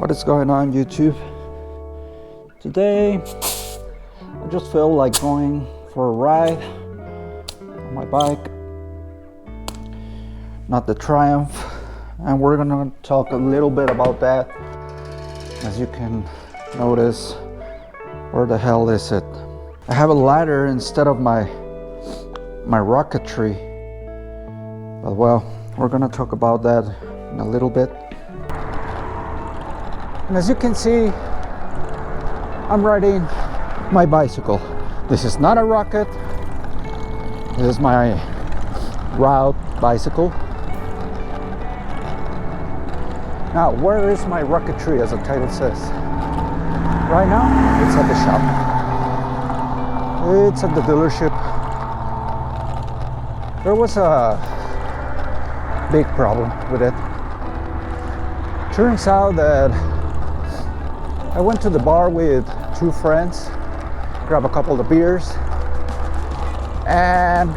What is going on, YouTube? Today I just feel like going for a ride on my bike, not the Triumph, and we're gonna talk a little bit about that. As you can notice, where the hell is it? I have a ladder instead of my rocketry, but well, we're gonna talk about that in a little bit. And as you can see, I'm riding my bicycle. This is not a rocket. This is my route bicycle. Now, where is my rocketry, as the title says? Right now, it's at the shop. It's at the dealership. There was a big problem with it. Turns out that I went to the bar with two friends, grab a couple of beers, and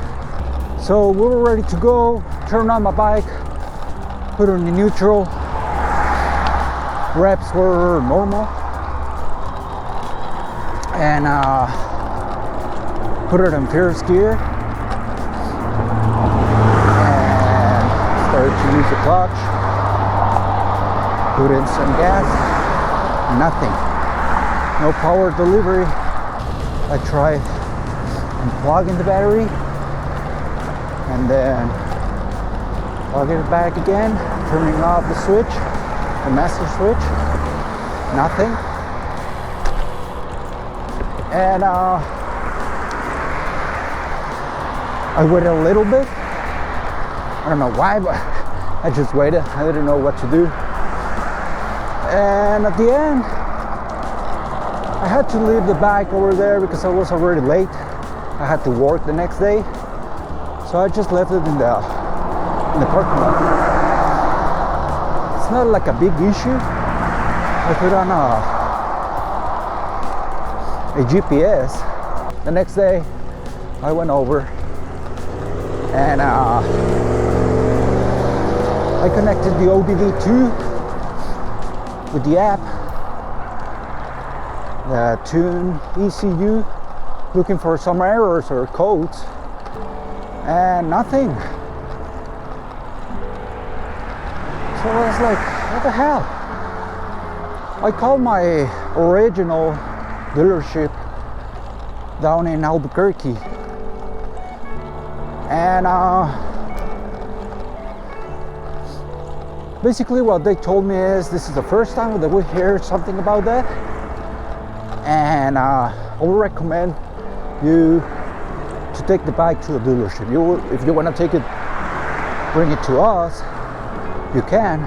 so we were ready to go. Turn on my bike, put it in neutral. Reps were normal, and put it in first gear, and started to use the clutch. Put in some gas. Nothing. No power delivery. I tried unplugging the battery and then plugging it back again, turning off the switch, the master switch. Nothing. And I waited a little bit. I don't know why, but I just waited. I didn't know what to do. And at the end, I had to leave the bike over there because I was already late. I had to work the next day, so I just left it in the parking lot. It's not like a big issue. I put on a GPS. The next day, I went over and I connected the OBD2 with the app, the Tune ECU, looking for some errors or codes, and nothing. So I was like, what the hell? I called my original dealership down in Albuquerque, and basically what they told me is this is the first time that we hear something about that, and I would recommend you to take the bike to a dealership. If you want to take it, bring it to us, you can.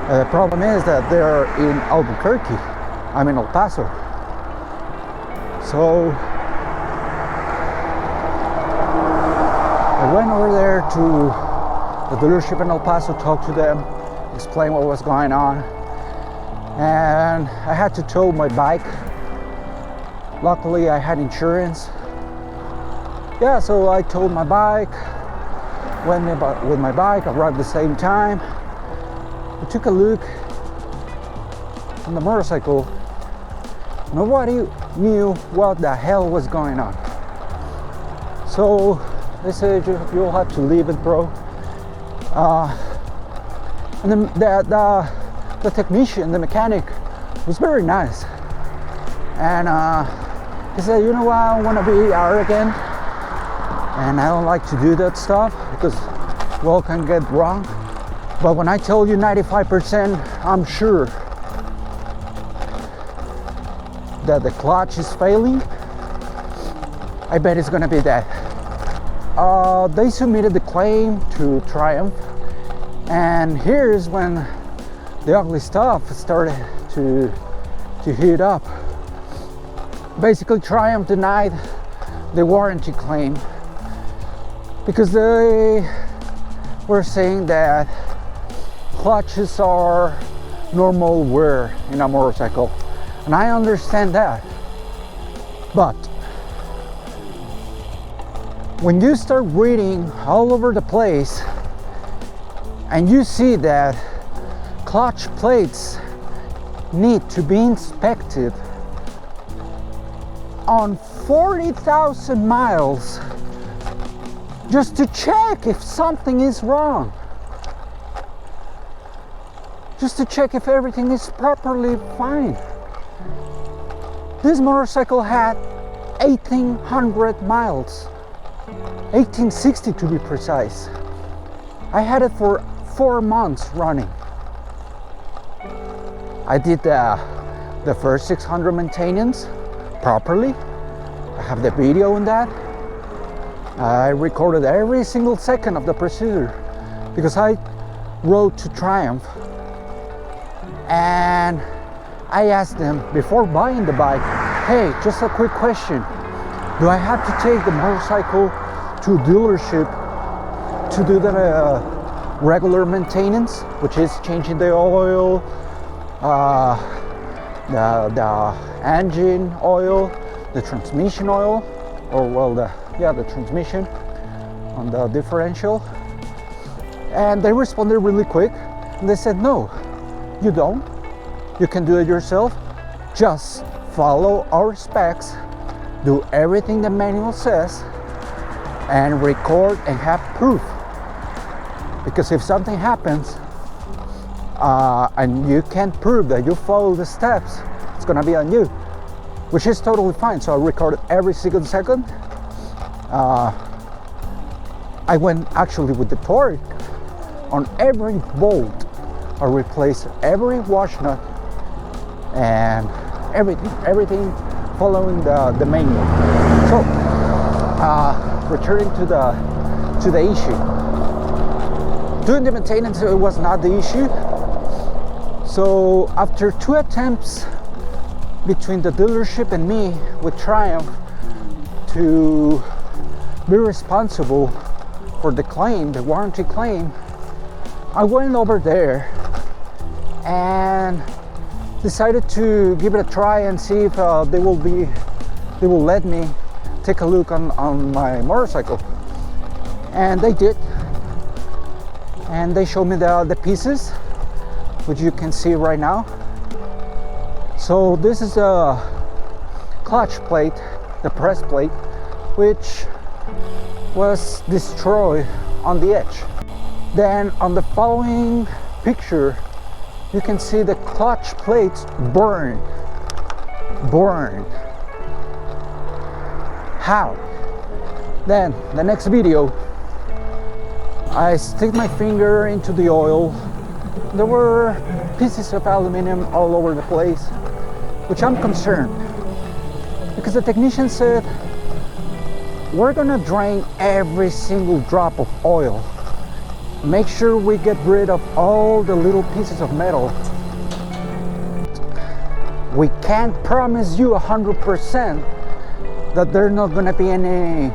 The problem is that they're in Albuquerque. I'm in El Paso. So I went over there to the dealership in El Paso, talked to them, explain what was going on, and I had to tow my bike. Luckily I had insurance. Yeah, so I towed my bike, went with my bike, arrived at the same time. I took a look on the motorcycle. Nobody knew what the hell was going on. So they said, you'll have to leave it, bro. And the technician, the mechanic, was very nice. And he said, you know what, I don't want to be arrogant, and I don't like to do that stuff because well can get wrong. But when I tell you 95%, I'm sure that the clutch is failing, I bet it's gonna be that. They submitted the claim to Triumph, and here's when the ugly stuff started to heat up. Basically, Triumph denied the warranty claim because they were saying that clutches are normal wear in a motorcycle, and I understand that. But when you start reading all over the place and you see that clutch plates need to be inspected on 40,000 miles just to check if something is wrong, just to check if everything is properly fine. This motorcycle had 1,800 miles, 1,860 to be precise. I had it for 4 months running. I did the first 600 maintenance properly. I have the video on that. I recorded every single second of the procedure because I rode to Triumph, and I asked them before buying the bike, hey, just a quick question. Do I have to take the motorcycle to a dealership to do the regular maintenance, which is changing the oil, the engine oil, the transmission oil, or well, the transmission on the differential? And they responded really quick, and they said, no, you don't. You can do it yourself. Just follow our specs, do everything the manual says, and record and have proof. Because if something happens and you can't prove that you follow the steps, it's gonna be on you, which is totally fine. So I recorded every single second. I went actually with the torque on every bolt. I replaced every wash nut and everything following the manual. So returning to the issue, doing the maintenance, it was not the issue. So after 2 attempts between the dealership and me with Triumph to be responsible for the claim, the warranty claim, I went over there and decided to give it a try and see if they will let me take a look on my motorcycle. And they did, and they showed me the pieces, which you can see right now. So this is a clutch plate, the press plate, which was destroyed on the edge. Then on the following picture, you can see the clutch plates burned. How? Then the next video, I stick my finger into the oil. There were pieces of aluminum all over the place, which I'm concerned because the technician said, we're gonna drain every single drop of oil. Make sure we get rid of all the little pieces of metal. We can't promise you 100% that there's not gonna be any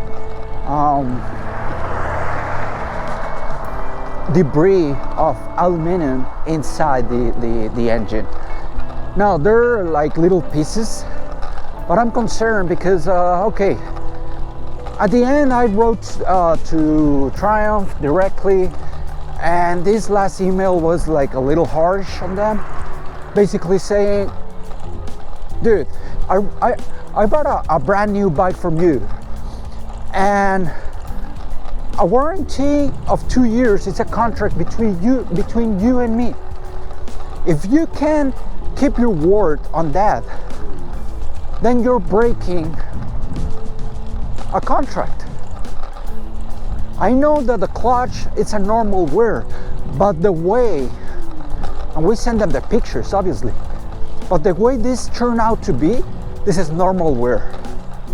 debris of aluminum inside the engine. Now there are like little pieces, but I'm concerned because okay, at the end I wrote to Triumph directly, and this last email was like a little harsh on them, basically saying, dude, I bought a brand new bike from you, and a warranty of 2 years is a contract between you and me. If you can't keep your word on that, then you're breaking a contract. I know that the clutch, it's a normal wear, but the way, and we send them the pictures obviously, but the way this turned out to be, this is normal wear.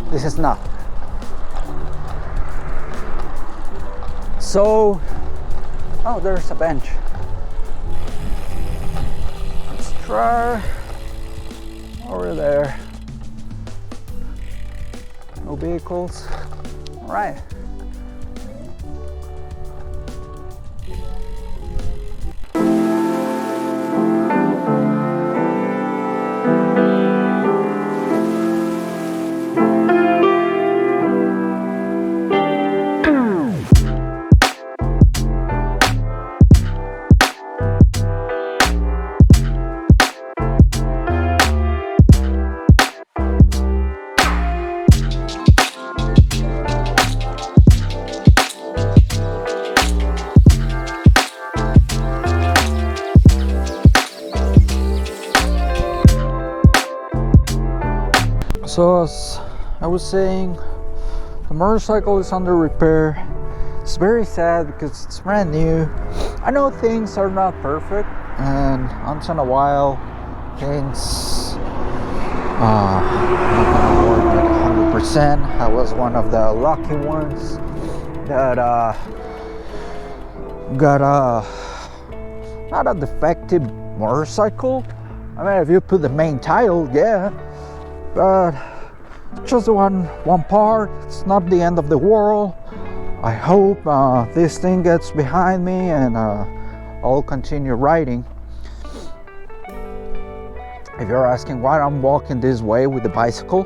This is not. So, oh, there's a bench. Let's try over there. No vehicles. All right. So as I was saying, the motorcycle is under repair. It's very sad because it's brand new. I know things are not perfect, and once in a while things not gonna work at 100%. I was one of the lucky ones that got not a defective motorcycle. I mean, if you put the main title, yeah, but just one part. It's not the end of the world. I hope this thing gets behind me and I'll continue riding. If you're asking why I'm walking this way with the bicycle,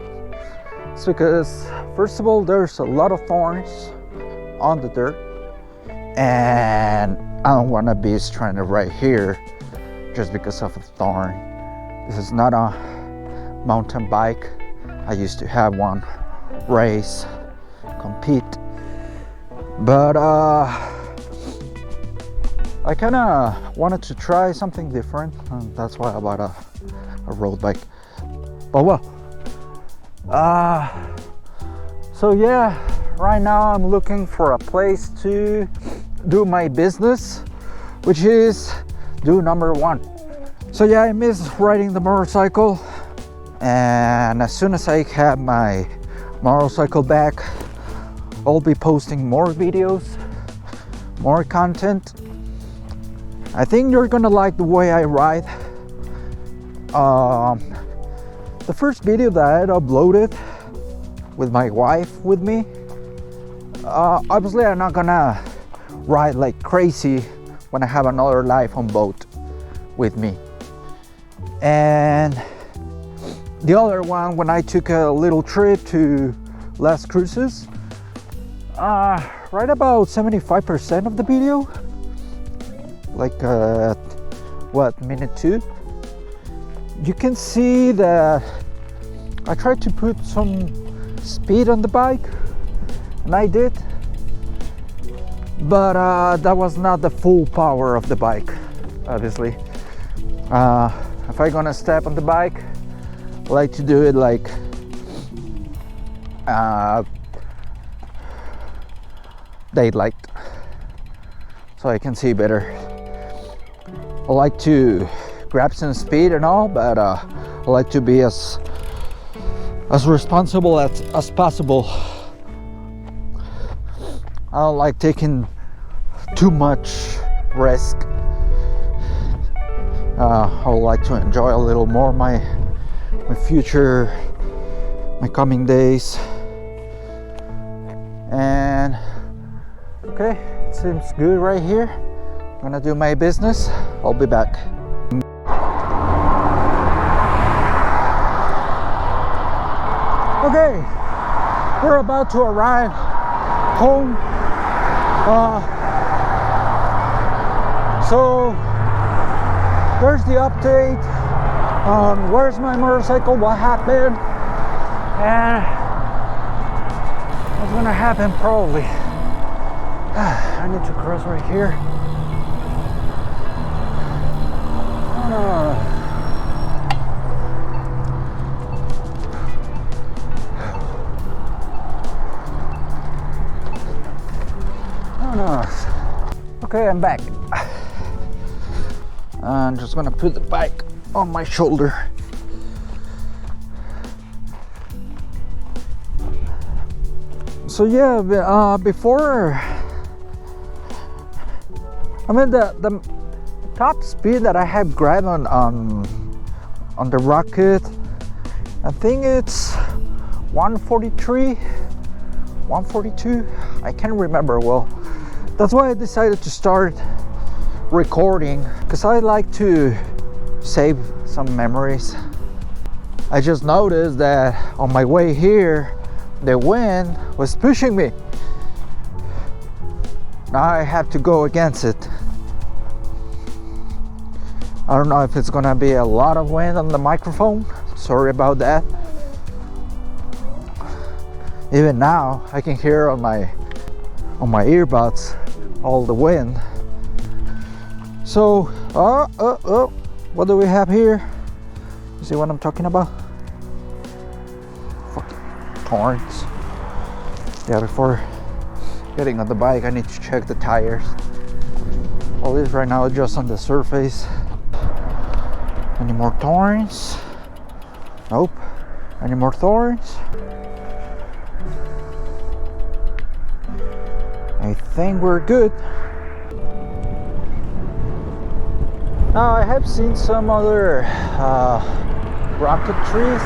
it's because first of all, there's a lot of thorns on the dirt, and I don't want to be stranded right here just because of a thorn. This is not a mountain bike. I used to have one, race, compete, but I kind of wanted to try something different, and that's why I bought a road bike. But well, so yeah, right now I'm looking for a place to do my business, which is do number one. So yeah, I miss riding the motorcycle, and as soon as I have my motorcycle back, I'll be posting more videos, more content. I think you're gonna like the way I ride. The first video that I had uploaded with my wife with me, obviously I'm not gonna ride like crazy when I have another life on boat with me. And the other one, when I took a little trip to Las Cruces, right about 75% of the video, like what, minute 2, you can see that I tried to put some speed on the bike, and I did, but that was not the full power of the bike, obviously. If I'm gonna step on the bike, I like to do it like daylight, so I can see better. I like to grab some speed and all, but I like to be as responsible as possible. I don't like taking too much risk. I would like to enjoy a little more my future, my coming days. And okay, it seems good right here. I'm gonna do my business. I'll be back. Okay, we're about to arrive home. So there's the update on where's my motorcycle, what happened, and what's gonna happen probably. I need to cross right here. Okay, I'm back. I'm just gonna put the bike on my shoulder. So yeah, before, I mean the top speed that I have grabbed on the Rocket, I think it's 143, 142. I can't remember well. That's why I decided to start recording, because I like to save some memories. I just noticed that on my way here, the wind was pushing me. Now I have to go against it. I don't know if it's gonna be a lot of wind on the microphone. Sorry about that. Even now, I can hear on my earbuds all the wind. So, what do we have here? You see what I'm talking about? torrents. Yeah, before getting on the bike I need to check the tires. All this right now is just on the surface. Any more thorns? Nope. Any more thorns? I think we're good. Now I have seen some other rocketies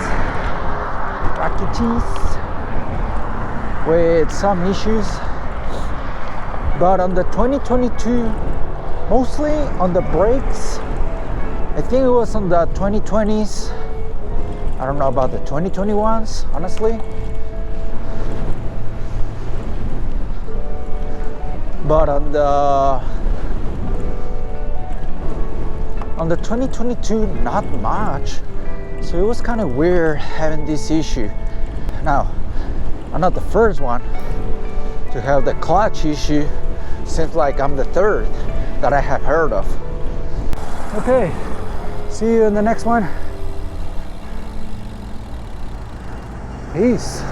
with some issues, but on the 2022, mostly on the brakes. I think it was on the 2020s. I don't know about the 2021s, honestly. But on the 2022, not much. So it was kind of weird having this issue. Now, I'm not the first one to have the clutch issue. Seems like I'm the third that I have heard of. Okay, see you in the next one. Peace.